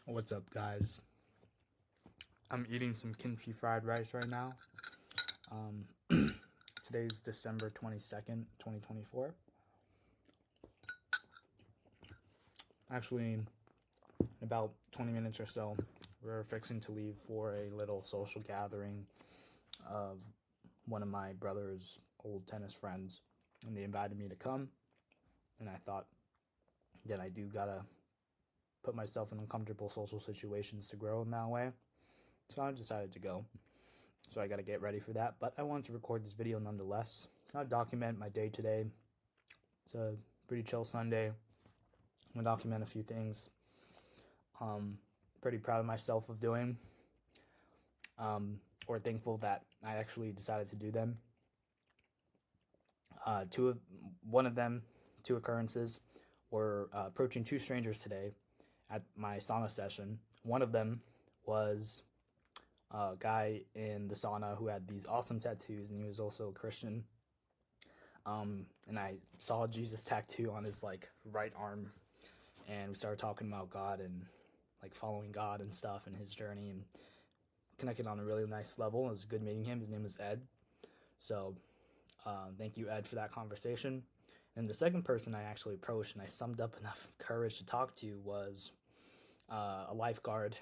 What's up, guys? I'm eating some kimchi fried rice right now. Today's December 22nd, 2024. Actually, in about 20 minutes or so, we're fixing to leave for a little social gathering of one of my brother's old tennis friends. And they invited me to come. And I thought that I do gotta put myself in uncomfortable social situations to grow in that way. So I decided to go. So I got to get ready for that. But I wanted to record this video nonetheless. I'll document my day today. It's a pretty chill Sunday. I'm going to document a few things. Pretty proud of myself of doing. Or thankful that I actually decided to do them. Two occurrences, were approaching two strangers today at my sauna session. One of them was a guy in the sauna who had these awesome tattoos, and he was also a Christian. And I saw a Jesus tattoo on his right arm, and we started talking about God and following God and stuff and his journey, and connected on a really nice level. It was good meeting him. His name is Ed. So thank you, Ed, for that conversation. And the second person I actually approached and I summed up enough courage to talk to was a lifeguard,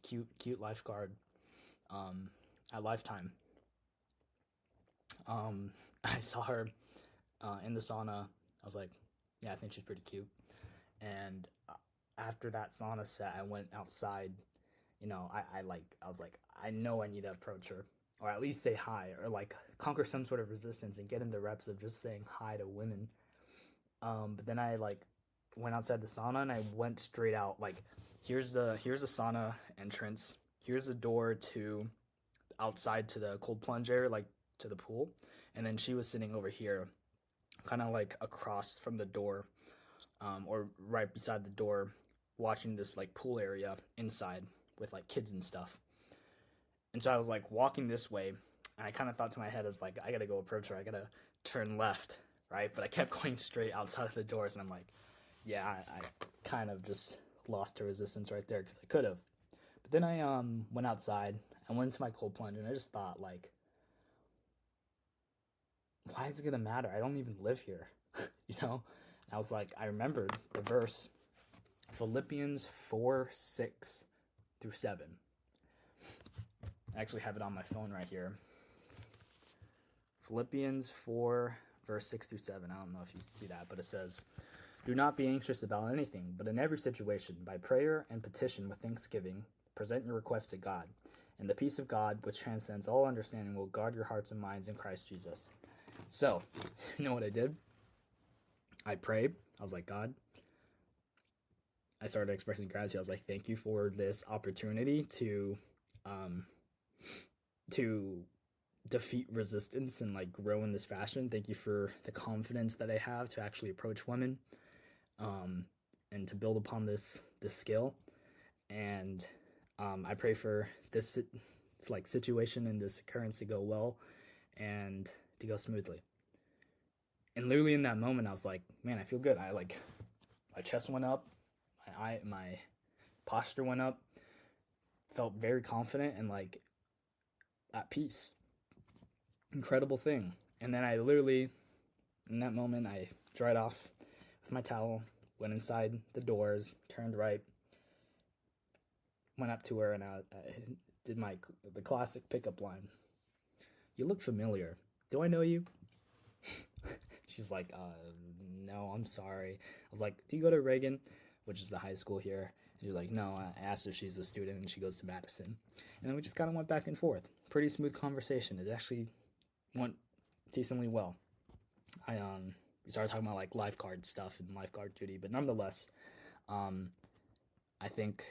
cute lifeguard at Lifetime. I saw her in the sauna. I was like, yeah, I think she's pretty cute. And after that sauna set, I went outside. I was like, I know I need to approach her, or at least say hi, or conquer some sort of resistance and get in the reps of just saying hi to women. But then I went outside the sauna and I went straight out. Here's the sauna entrance. Here's the door to outside to the cold plunge area, to the pool. And then she was sitting over here, kind of across from the door, or right beside the door, watching this pool area inside with kids and stuff. And so I was walking this way, and I kind of thought to my head, I was like, I gotta go approach her. I gotta turn left, right? But I kept going straight outside of the doors, and I'm like, yeah, I kind of just lost to resistance right there because I could have. But then I went outside. I went into my cold plunge, and I just thought why is it gonna matter? I don't even live here, you know. And I was like, I remembered the verse, Philippians 4:6-7. I actually have it on my phone right here. Philippians 4, verse 6-7. I don't know if you see that, but it says, "Do not be anxious about anything, but in every situation, by prayer and petition with thanksgiving, present your requests to God. And the peace of God, which transcends all understanding, will guard your hearts and minds in Christ Jesus." So, you know what I did? I prayed. I was like, God, I started expressing gratitude. I was like, thank you for this opportunity to defeat resistance and grow in this fashion. Thank you for the confidence that I have to actually approach women, and to build upon this skill. And I pray for this situation and this occurrence to go well and to go smoothly. And literally in that moment, I was like, man, I feel good. My chest went up, my posture went up, felt very confident and at peace. Incredible thing. And then I literally, in that moment, I dried off with my towel, went inside the doors, turned right, went up to her, and I did the classic pickup line. "You look familiar. Do I know you?" She's like, no, I'm sorry. I was like, do you go to Reagan, which is the high school here? And she's like, no. I asked if she's a student, and she goes to Madison. And then we just kind of went back and forth. Pretty smooth conversation. It actually went decently well. We started talking about lifeguard stuff and lifeguard duty, but nonetheless, I think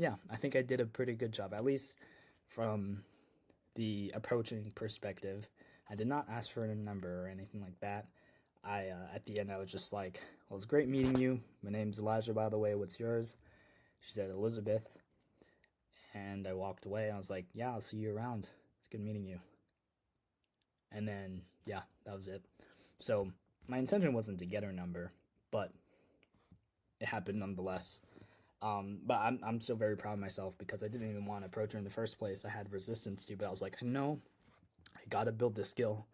I did a pretty good job, at least from the approaching perspective. I did not ask for a number or anything like that. At the end, I was just like, well, it's great meeting you. My name's Elijah, by the way. What's yours? She said, Elizabeth. And I walked away. I was like, yeah, I'll see you around. It's good meeting you. And then, yeah, that was it. So my intention wasn't to get her number, but it happened nonetheless. But I'm still very proud of myself because I didn't even want to approach her in the first place. I had resistance to, but I was like, no, I gotta build the skill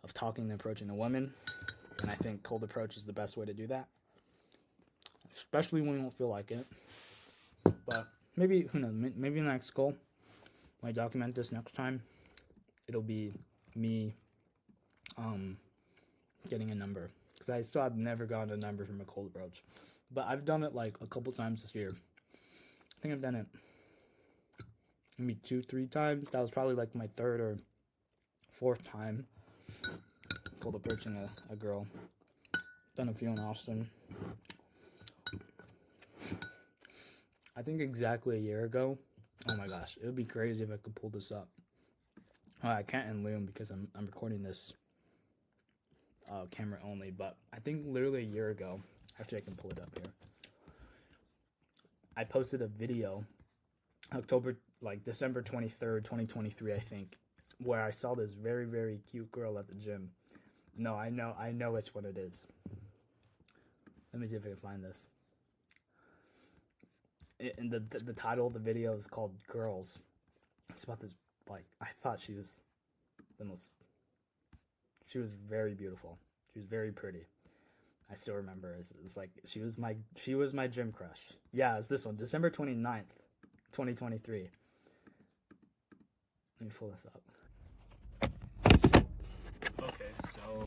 of talking and approaching a woman, and I think cold approach is the best way to do that, especially when you don't feel like it. But maybe, who knows, maybe the next goal, when I document this next time, it'll be me getting a number, because I still have never gotten a number from a cold approach, but I've done it like a couple times this year. I think I've done it maybe 2-3 times. That was probably like my third or fourth time cold approaching a girl. Done a few in Austin. I think exactly a year ago. Oh my gosh, it would be crazy if I could pull this up. I can't in Loom because I'm recording this camera only, but I think literally a year ago, actually I can pull it up here, I posted a video December 23rd, 2023, I think, where I saw this very, very cute girl at the gym. No, I know which one it is. Let me see if I can find this. And the title of the video is called Girls. It's about this, like, I thought she was she was very beautiful. She was very pretty. I still remember. It's like she was my gym crush. Yeah, it's this one, December 29th, 2023. Let me pull this up. Okay, so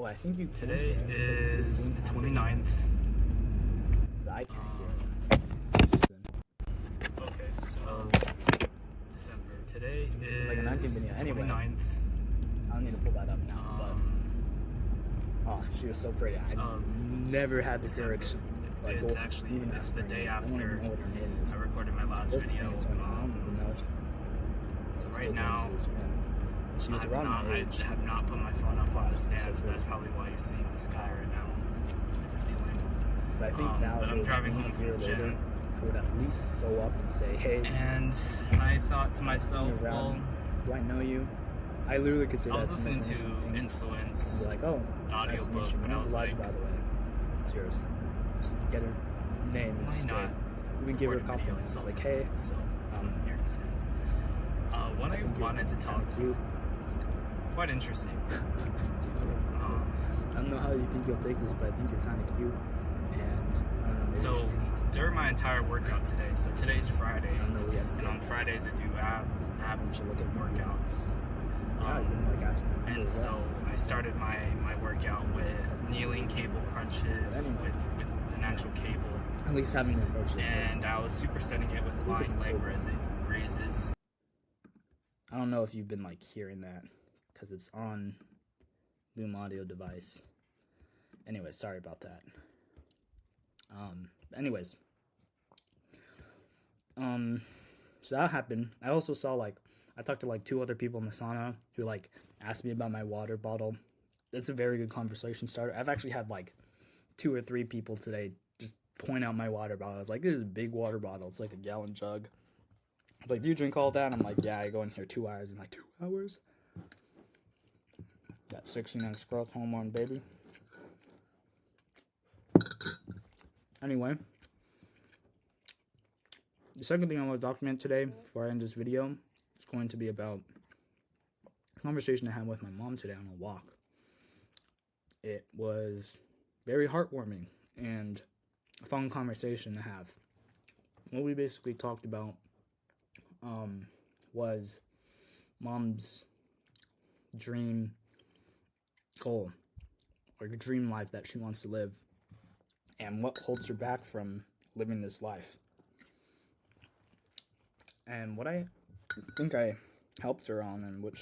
I think you today is the 29th. I can't hear it. Okay, so December. Today is it's like a 19 video. Anyway, 29th. I don't need to pull that up now, but oh, she was so pretty. I never had the courage. Like, it's the day after I recorded my last video. So right now, she was around my age. I have not put my phone up on the stand, so that's probably why you're seeing the sky right now, the ceiling. But I think now, if I'm driving home from the gym, I would at least go up and say, "Hey." And I thought to myself, well, do I know you? I literally could say that. I was listening to Influence. Be like, oh, audiobook, and I was like, by the way, it's yours. Just get her name and just like, even give her a compliment. It's like, hey, so here instead. What I wanted to talk to, quite interesting. I don't know how you think you'll take this, but I think you're kind of cute. And I don't know. So during my entire workout today, so today's Friday, and on Fridays I do ab workouts. And so I started my workout with kneeling cable crunches with an actual cable. At least having an approach. And I was supersetting it with lying leg raises. I don't know if you've been like hearing that because it's on Loom audio device. Anyway, sorry about that. Anyways. So that happened. I also saw I talked to 2 other people in the sauna who asked me about my water bottle. It's a very good conversation starter. I've actually had 2 or 3 people today just point out my water bottle. I was like, this is a big water bottle. It's like a gallon jug. It's like, do you drink all that? And I'm like, yeah, I go in here 2 hours. And 2 hours? Got 69 growth hormone, baby. Anyway, the second thing I want to document today before I end this video is going to be about a conversation I had with my mom today on a walk. It was very heartwarming and a fun conversation to have. What we basically talked about was mom's dream goal or the dream life that she wants to live and what holds her back from living this life. And what I think I helped her on and what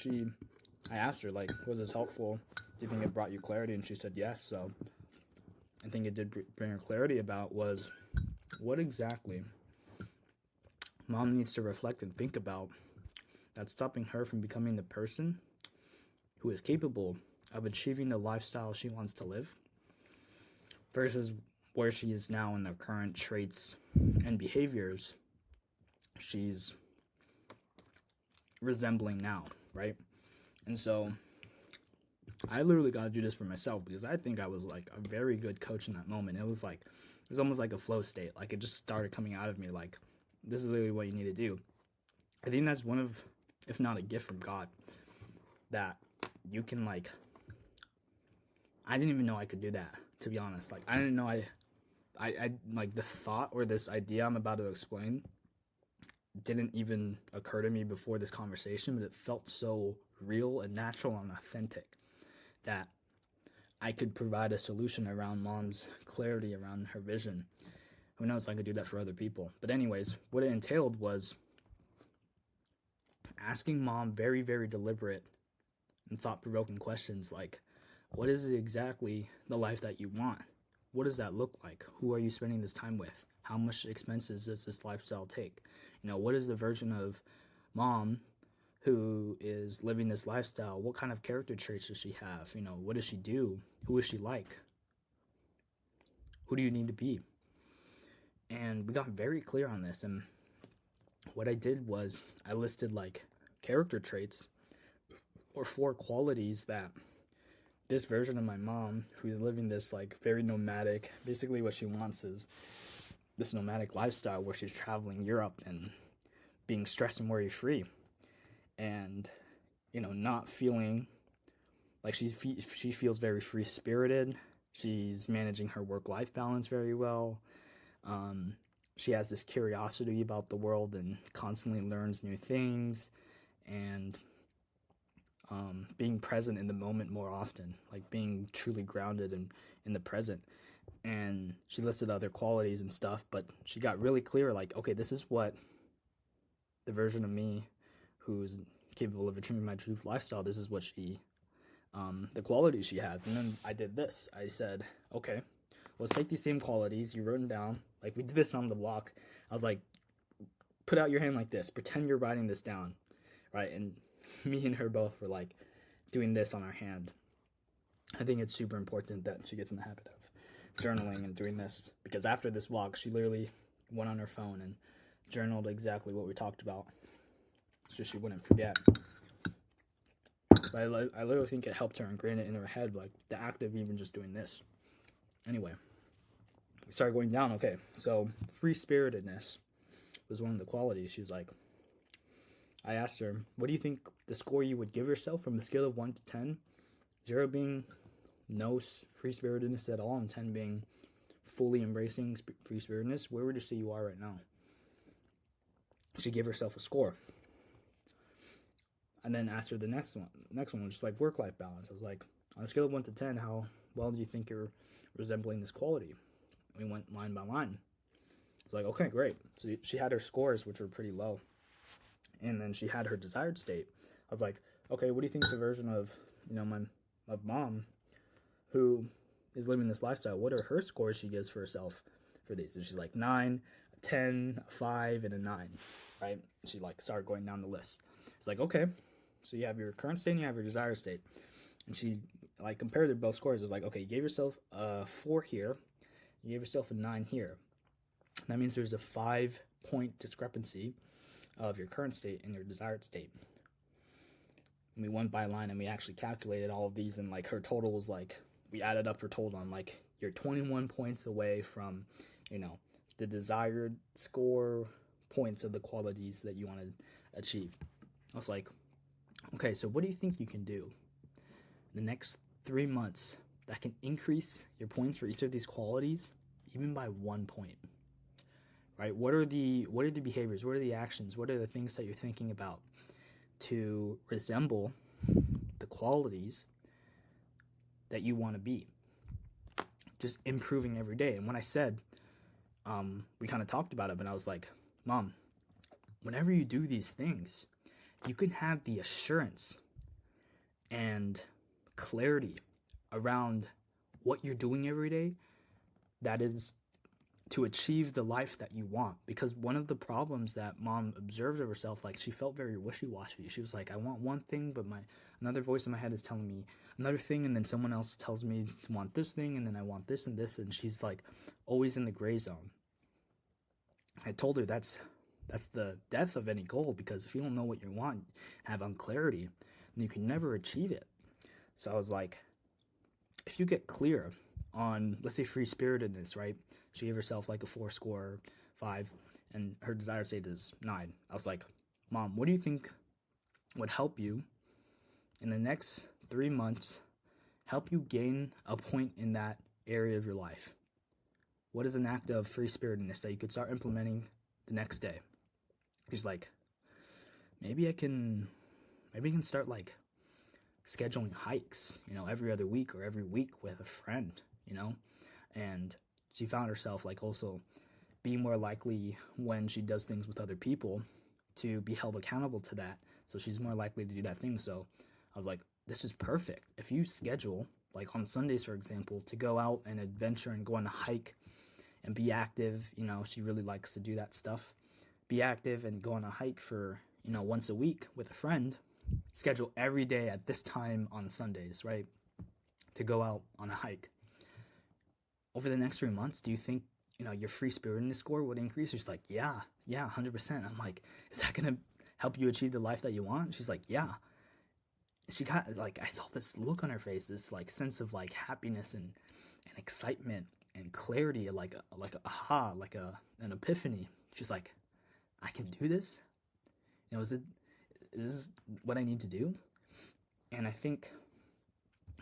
I asked her, was this helpful? Do you think it brought you clarity? And she said yes. So I think it did bring her clarity about was what exactly mom needs to reflect and think about that's stopping her from becoming the person who is capable of achieving the lifestyle she wants to live versus where she is now in the current traits and behaviors she's resembling now, right? And so I literally got to do this for myself because I think I was a very good coach in that moment. It was was almost like a flow state. Like it just started coming out of me. Like this is literally what you need to do. I think that's one of, if not a gift from God, that you can like. I didn't even know I could do that, to be honest. Like I didn't know I like the thought or this idea I'm about to explain didn't even occur to me before this conversation, but it felt so real and natural and authentic that I could provide a solution around mom's clarity around her vision. Who knows, I could do that for other people. But anyways, what it entailed was asking mom very, very deliberate and thought-provoking questions like, what is exactly the life that you want? What does that look like? Who are you spending this time with? How much expenses does this lifestyle take? What is the version of mom who is living this lifestyle? What kind of character traits does she have? What does she do? Who is she like? Who do you need to be? And we got very clear on this. And what I did was I listed like character traits or 4 qualities that this version of my mom, who's living this like very nomadic, basically what she wants is this nomadic lifestyle where she's traveling Europe and being stress and worry free, and not feeling like she feels very free spirited. She's managing her work-life balance very well. She has this curiosity about the world and constantly learns new things, and being present in the moment more often, like being truly grounded in the present. And she listed other qualities and stuff, but she got really clear, like, okay, this is what the version of me who's capable of achieving my true lifestyle, this is what she, the qualities she has. And then I did this. I said, okay, let's take these same qualities. You wrote them down. Like, we did this on the walk. I was like, put out your hand like this. Pretend you're writing this down, right? And me and her both were like doing this on our hand. I think it's super important that she gets in the habit of journaling and doing this, because after this walk, she literally went on her phone and journaled exactly what we talked about, so she wouldn't forget. But I literally think it helped her ingrain it in her head, like the act of even just doing this. Anyway, we started going down. Okay, so free-spiritedness was one of the qualities. She's like, I asked her, what do you think the score you would give yourself from a scale of 1 to 10? 0 being no free-spiritedness at all, and 10 being fully embracing free-spiritedness. Where would you say you are right now? She gave herself a score. And then asked her the next one, which is like work-life balance. I was like, on a scale of 1 to 10, how well do you think you're resembling this quality? We went line by line. I was like, okay, great. So she had her scores, which were pretty low. And then she had her desired state. I was like, okay, what do you think the version of, of mom who is living this lifestyle, what are her scores she gives for herself for these? And she's like 9, 10, 5, and a 9, right? She like started going down the list. It's like, okay, so you have your current state and you have your desired state. And she like compared their both scores. It was like, okay, you gave yourself a 4 here, you gave yourself a 9 here. That means there's a 5-point discrepancy of your current state and your desired state. And we went by line and we actually calculated all of these, and like her total was like, we added up her total on like, you're 21 points away from, the desired score points of the qualities that you want to achieve. I was like, okay, so what do you think you can do in the next 3 months that can increase your points for each of these qualities even by 1 point? Right? What are the behaviors? What are the actions? What are the things that you're thinking about to resemble the qualities that you want to be? Just improving every day. And when I said, we kind of talked about it, but I was like, Mom, whenever you do these things, you can have the assurance and clarity around what you're doing every day that is to achieve the life that you want. Because one of the problems that Mom observed of herself, like she felt very wishy-washy. She was like, I want one thing, but another voice in my head is telling me another thing, and then someone else tells me to want this thing, and then I want this and this, and she's like always in the gray zone. I told her that's the death of any goal, because if you don't know what you want, have unclarity, then you can never achieve it. So I was like, if you get clear on, let's say, free-spiritedness, right? She gave herself like a 4 score 5, and her desired state is 9. I was like, Mom, what do you think would help you in the next 3 months, help you gain a point in that area of your life? What is an act of free spiritedness that you could start implementing the next day? She's like, maybe I can start like scheduling hikes, every other week or every week with a friend, and she found herself like also being more likely when she does things with other people to be held accountable to that. So she's more likely to do that thing. So I was like, this is perfect. If you schedule, like on Sundays, for example, to go out and adventure and go on a hike and be active, she really likes to do that stuff. Be active and go on a hike for, once a week with a friend. Schedule every day at this time on Sundays, right? To go out on a hike. Over the next 3 months, do you think, your free spiritedness score would increase? She's like, yeah, 100%. I'm like, is that going to help you achieve the life that you want? She's like, yeah. She got, like, I saw this look on her face, this, like, sense of, like, happiness and excitement and clarity, like aha, like an epiphany. She's like, I can do this? Is this what I need to do? And I think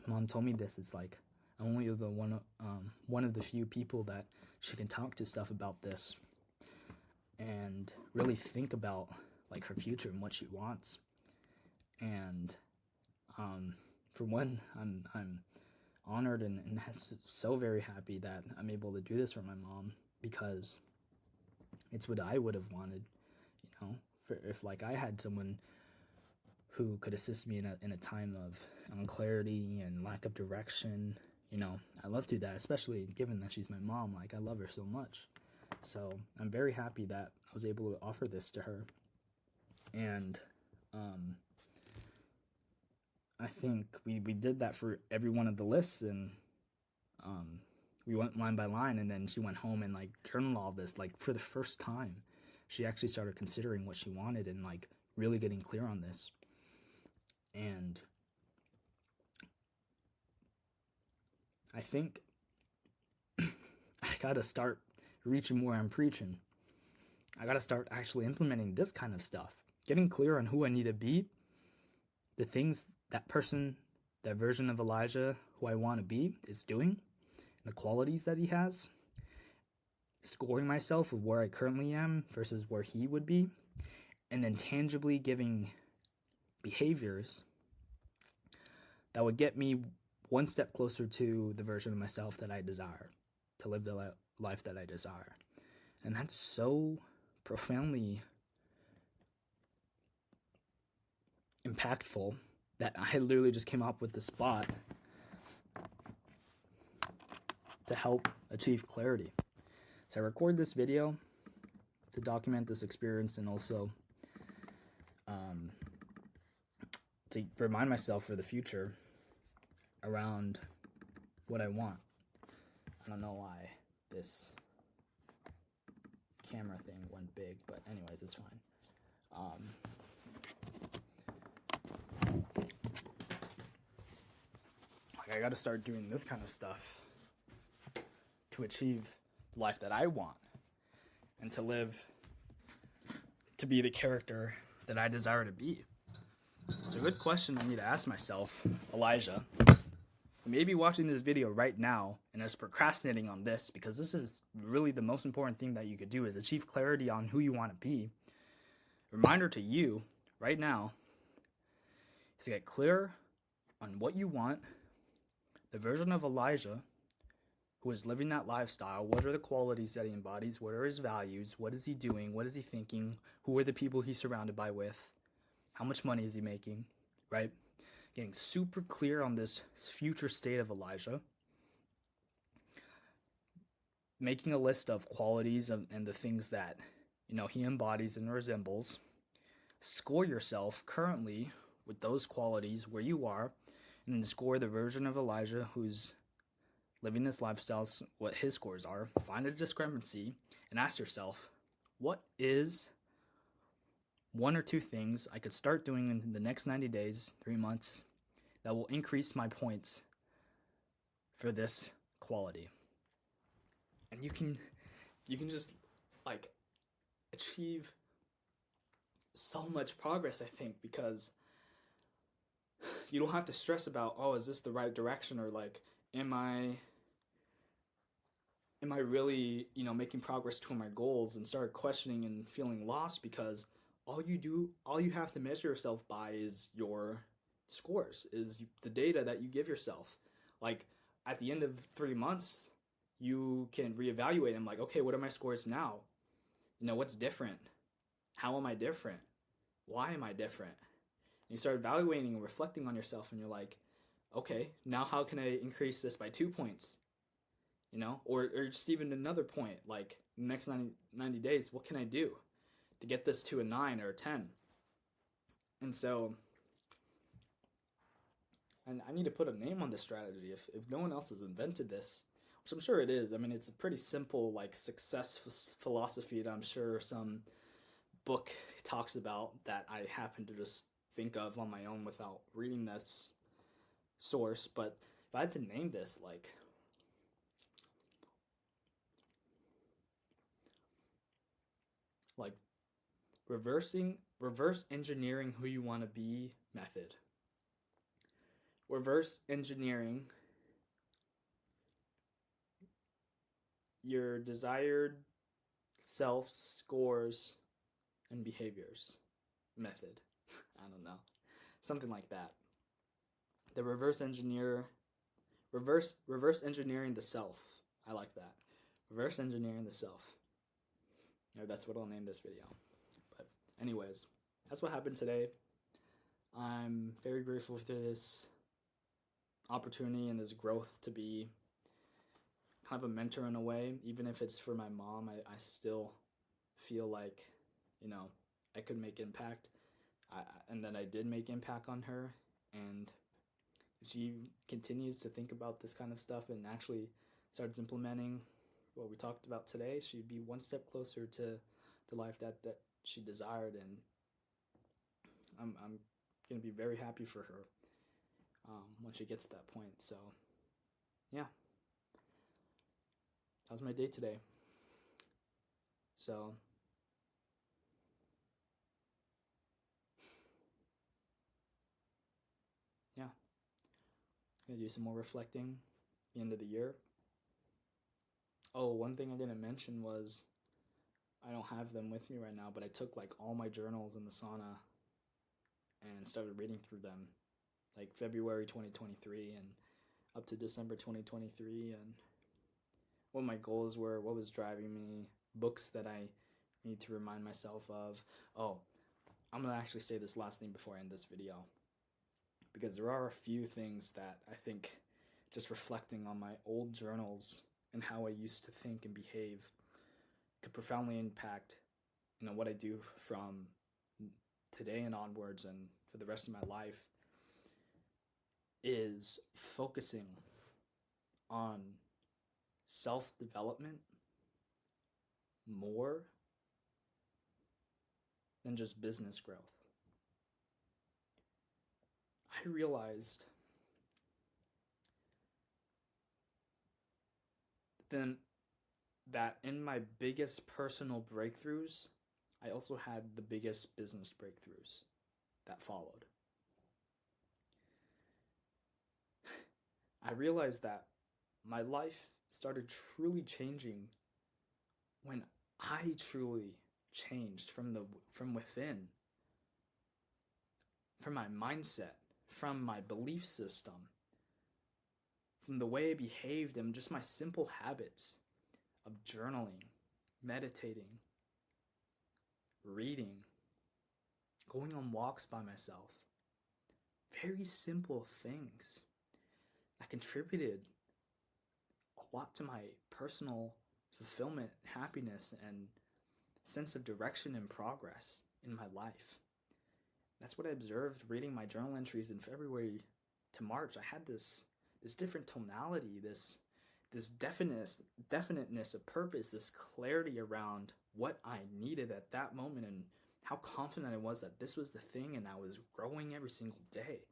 Mom told me this. It's like, I'm only the one of the few people that she can talk to stuff about this and really think about like her future and what she wants. And for one, I'm honored and so very happy that I'm able to do this for my mom, because it's what I would have wanted, if like I had someone who could assist me in a time of unclarity and lack of direction. I love to do that, especially given that she's my mom. Like, I love her so much. So I'm very happy that I was able to offer this to her. And I think we did that for every one of the lists, and we went line by line, and then she went home and like journaled all this. Like, for the first time, she actually started considering what she wanted and like really getting clear on this. And I think I gotta start reaching where I'm preaching. I gotta start actually implementing this kind of stuff. Getting clear on who I need to be, the things that person, that version of Elijah who I want to be is doing, the qualities that he has, scoring myself with where I currently am versus where he would be, and then tangibly giving behaviors that would get me one step closer to the version of myself that I desire, to live the life that I desire. And that's so profoundly impactful that I literally just came up with the spot to help achieve clarity. So I record this video to document this experience, and also to remind myself for the future around what I want. I don't know why this camera thing went big, but anyways, it's fine. I gotta start doing this kind of stuff to achieve the life that I want, and to live, to be the character that I desire to be. It's a good question I need to ask myself, Elijah. You may be watching this video right now and is procrastinating on this, because this is really the most important thing that you could do, is achieve clarity on who you want to be. Reminder to you right now is to get clear on what you want, the version of Elijah who is living that lifestyle. What are the qualities that he embodies? What are his values? What is he doing? What is he thinking? Who are the people he's surrounded by with? How much money is he making? Right? Getting super clear on this future state of Elijah. Making a list of qualities and the things that, he embodies and resembles. Score yourself currently with those qualities where you are, and then score the version of Elijah who's living this lifestyle, what his scores are. Find a discrepancy and ask yourself, what is 1 or 2 things I could start doing in the next 90 days, 3 months, that will increase my points for this quality? And you can just like achieve so much progress, I think, because you don't have to stress about, oh, is this the right direction, or like, am I really, making progress toward my goals, and start questioning and feeling lost, because all you have to measure yourself by is your scores, is the data that you give yourself. Like at the end of 3 months, you can reevaluate. I'm like, okay, what are my scores now? What's different? How am I different? Why am I different? And you start evaluating and reflecting on yourself, and you're like, okay, now how can I increase this by 2 points? Or just even another point, like the next 90 days, what can I do to get this to a 9 or a 10? And so, and I need to put a name on this strategy. If no one else has invented this, which I'm sure it is. I mean, it's a pretty simple like success philosophy that I'm sure some book talks about, that I happen to just think of on my own without reading this source. But if I had to name this, like reverse engineering who you want to be method. Reverse engineering your desired self scores and behaviors method. I don't know. Something like that. The reverse engineering the self. I like that. Reverse engineering the self. That's what I'll name this video. But anyways, that's what happened today. I'm very grateful for this opportunity and this growth to be kind of a mentor in a way. Even if it's for my mom, I still feel like, I could make impact. And that I did make impact on her. And if she continues to think about this kind of stuff and actually starts implementing what we talked about today, she'd be one step closer to the life that she desired. And I'm going to be very happy for her when she gets to that point. So, yeah. That was my day today. So, yeah. I'm going to do some more reflecting at the end of the year. Oh, one thing I didn't mention was, I don't have them with me right now, but I took like all my journals in the sauna and started reading through them, like February 2023 and up to December 2023, and what my goals were, what was driving me, books that I need to remind myself of. Oh, I'm going to actually say this last thing before I end this video, because there are a few things that I think, just reflecting on my old journals and how I used to think and behave, could profoundly impact, what I do from today and onwards and for the rest of my life, is focusing on self-development more than just business growth. I realized then that in my biggest personal breakthroughs, I also had the biggest business breakthroughs that followed. I realized that my life started truly changing when I truly changed from within, from my mindset, from my belief system, from the way I behaved, and just my simple habits of journaling, meditating, reading, going on walks by myself. Very simple things that contributed a lot to my personal fulfillment, happiness, and sense of direction and progress in my life. That's what I observed reading my journal entries in February to March. I had this different tonality, this definiteness of purpose, this clarity around what I needed at that moment, and how confident I was that this was the thing, and I was growing every single day.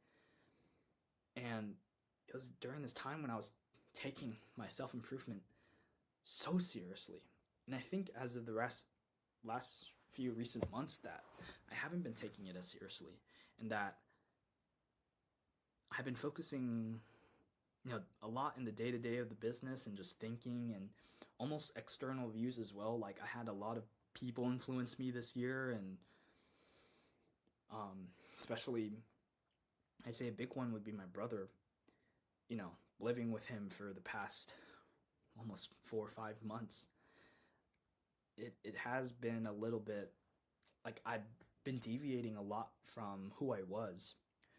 And it was during this time when I was taking my self-improvement so seriously. And I think as of the last few recent months that I haven't been taking it as seriously, and that I've been focusing, a lot in the day to day of the business and just thinking and almost external views as well. Like I had a lot of people influence me this year, and especially I'd say a big one would be my brother. Living with him for the past almost 4 or 5 months, it has been a little bit like I've been deviating a lot from who I was,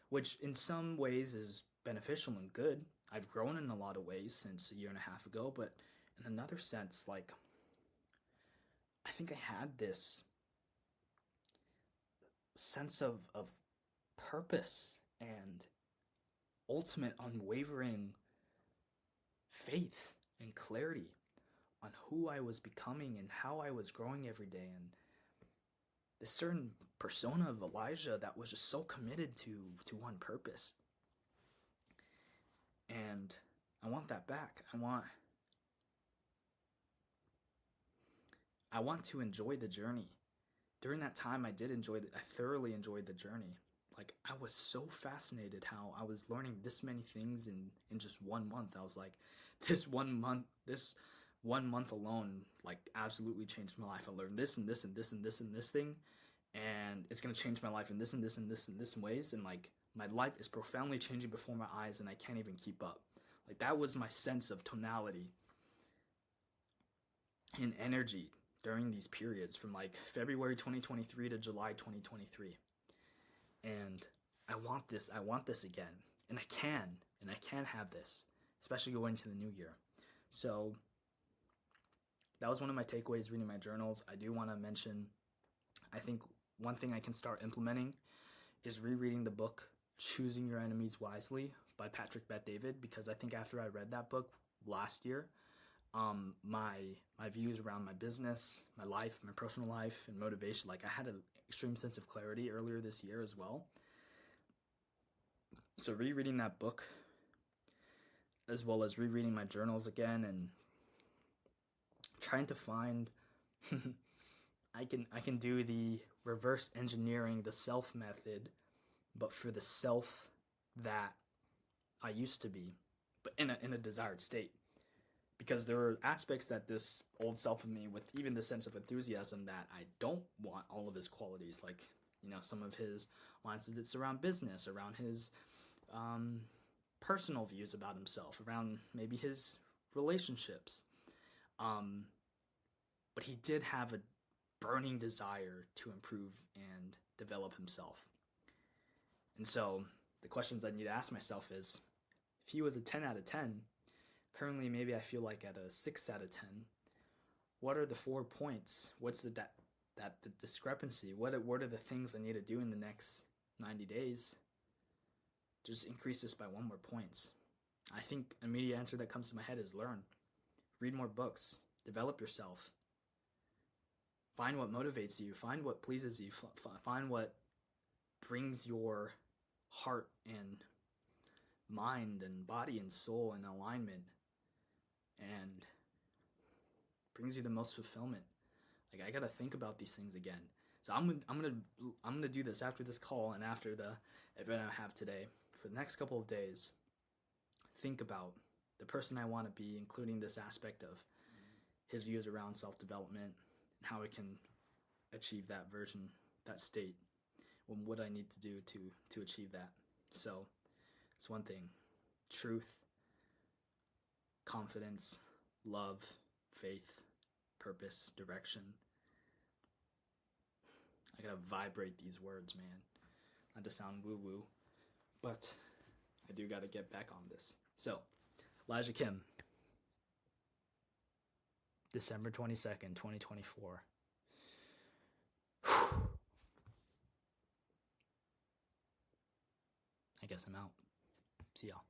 which in some ways is beneficial and good. I've grown in a lot of ways since a year and a half ago, but in another sense, like I think I had this sense of purpose and ultimate unwavering faith and clarity on who I was becoming and how I was growing every day, and this certain persona of Elijah that was just so committed to one purpose. And I want that back. I want to enjoy the journey. During that time I thoroughly enjoyed the journey. Like I was so fascinated how I was learning this many things in just 1 month. I was like, this 1 month alone like absolutely changed my life. I learned this and this and this and this and this thing, and it's gonna change my life in this and this and this and this ways, and like my life is profoundly changing before my eyes and I can't even keep up. Like that was my sense of tonality and energy during these periods from like February 2023 to July 2023. And I want this again. And I can have this, especially going into the new year. So that was one of my takeaways reading my journals. I do want to mention, I think one thing I can start implementing is rereading the book Choosing Your Enemies Wisely by Patrick Bet-David, because I think after I read that book last year, my views around my business, my life, my personal life, and motivation, like I had an extreme sense of clarity earlier this year as well. So rereading that book, as well as rereading my journals again, and trying to find I can do the reverse engineering the self method, but for the self that I used to be, but in a desired state. Because there are aspects that this old self of me, with even the sense of enthusiasm, that I don't want all of his qualities, like some of his mindsets around business, around his personal views about himself, around maybe his relationships. But he did have a burning desire to improve and develop himself. And so the questions I need to ask myself is, if he was a 10 out of 10, currently maybe I feel like at a 6 out of 10, what are the 4 points? What's the discrepancy? What are the things I need to do in the next 90 days to just increase this by 1 more points? I think an immediate answer that comes to my head is learn. Read more books. Develop yourself. Find what motivates you. Find what pleases you. Find what brings your heart and mind and body and soul in alignment and brings you the most fulfillment. Like I gotta think about these things again. So I'm gonna do this after this call and after the event I have today. For the next couple of days, think about the person I want to be, including this aspect of his views around self-development and how I can achieve that version, that state, and what I need to do to achieve that. So it's one thing: truth, confidence, love, faith, purpose, direction. I gotta vibrate these words, man. Not to sound woo-woo, but I do gotta get back on this. So, Elijah Kim, December 22nd, 2024. I guess I'm out. See y'all.